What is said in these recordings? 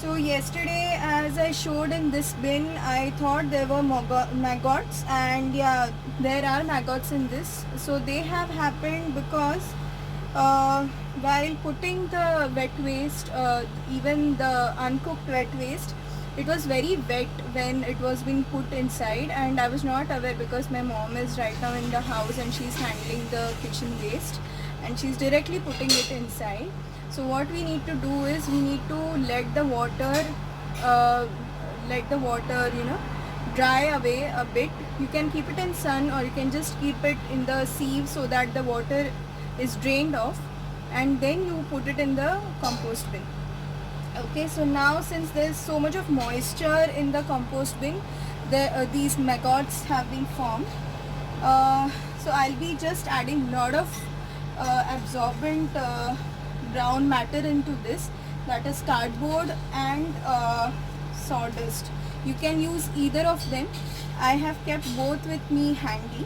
So yesterday, as I showed in this bin, I thought there were maggots, and yeah, there are maggots in this. So they have happened because while putting the wet waste, even the uncooked wet waste, it was very wet when it was being put inside, and I was not aware because my mom is right now in the house and she's handling the kitchen waste and she's directly putting it inside. So what we need to do is we need to uh, let the water, dry away a bit. You can keep it in sun or you can just keep it in the sieve so that the water is drained off, and then you put it in the compost bin. Okay, so now since there's so much of moisture in the compost bin, these maggots have been formed. So I'll be just adding lot of absorbent brown matter into this, that is cardboard and sawdust. You can use either of them. I have kept both with me handy.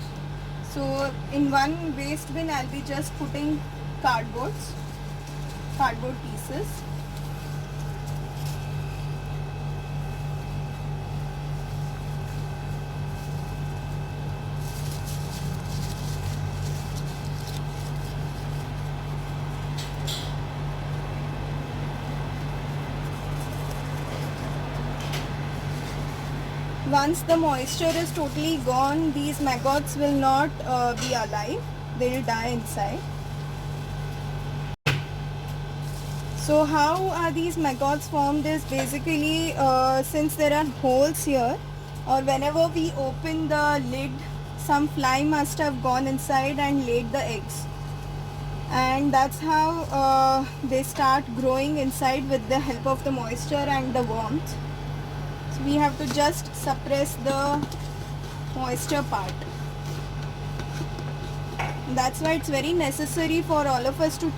So in one waste bin I'll be just putting cardboard pieces. Once the moisture is totally gone, these maggots will not be alive. They will die inside. So how are these maggots formed is basically since there are holes here, or whenever we open the lid, some fly must have gone inside and laid the eggs. And that's how they start growing inside with the help of the moisture and the warmth. So we have to just suppress the moisture part. That's why it's very necessary for all of us to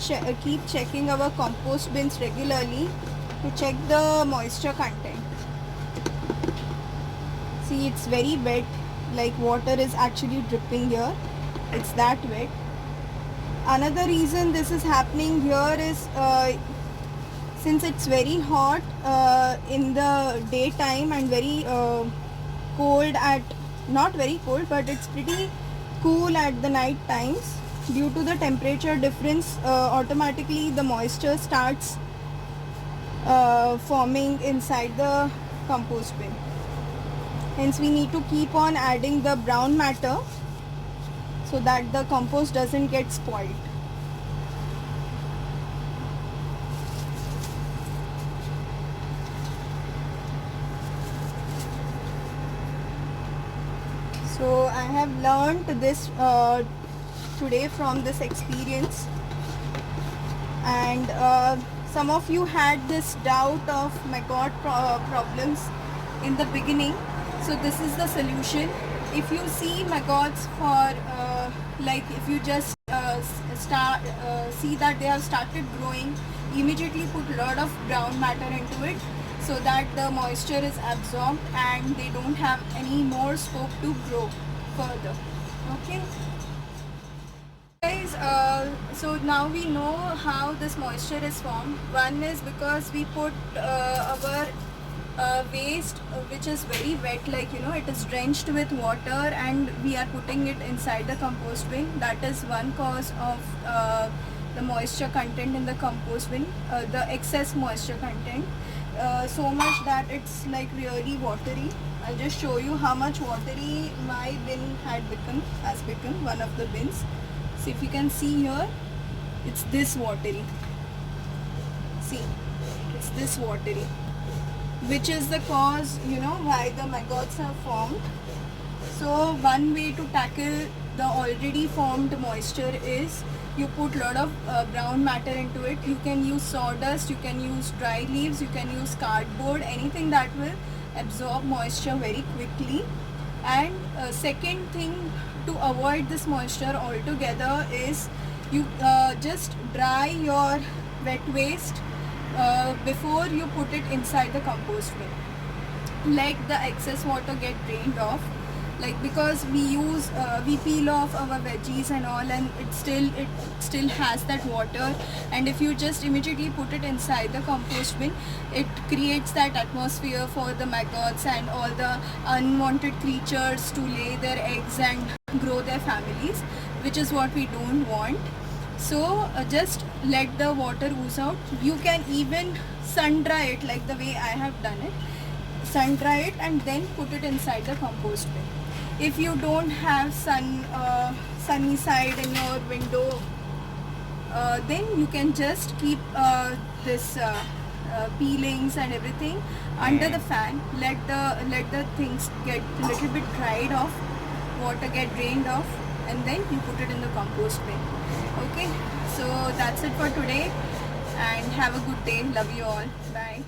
keep checking our compost bins regularly to check the moisture content. See, it's very wet, like water is actually dripping here. It's that wet. Another reason this is happening here is since it's very hot in the daytime and very cold at, not very cold, but it's pretty cool at the night times. Due to the temperature difference, automatically the moisture starts forming inside the compost bin. Hence we need to keep on adding the brown matter so that the compost doesn't get spoiled. So I have learned this today from this experience, and some of you had this doubt of maggot problems in the beginning. So this is the solution. If you see maggots for like if you just see that they have started growing, immediately put a lot of brown matter into it so that the moisture is absorbed and they don't have any more scope to grow further. Okay guys, so now we know how this moisture is formed. One is because we put our waste which is very wet, like it is drenched with water, and we are putting it inside the compost bin. That is one cause of the moisture content in the compost bin, the excess moisture content, so much that it's like really watery. I'll just show you how much watery my bin has become, one of the bins. So if you can see here, it's this watery. See, it's this watery, which is the cause why the maggots have formed. So one way to tackle the already formed moisture is you put a lot of brown matter into it. You can use sawdust, you can use dry leaves, you can use cardboard, anything that will absorb moisture very quickly. And second thing to avoid this moisture altogether is you just dry your wet waste before you put it inside the compost bin. Let the excess water get drained off. like because we peel off our veggies and all, and it still has that water. And if you just immediately put it inside the compost bin, it creates that atmosphere for the maggots and all the unwanted creatures to lay their eggs and grow their families, which is what we don't want. So just let the water ooze out. You can even sun dry it like the way I have done it. Sun dry it and then put it inside the compost bin. If you don't have sunny side in your window, then you can just keep this peelings and everything under the fan. Let the things get a little bit dried off, water get drained off, and then you put it in the compost bin. Okay, so that's it for today, and have a good day. Love you all. Bye.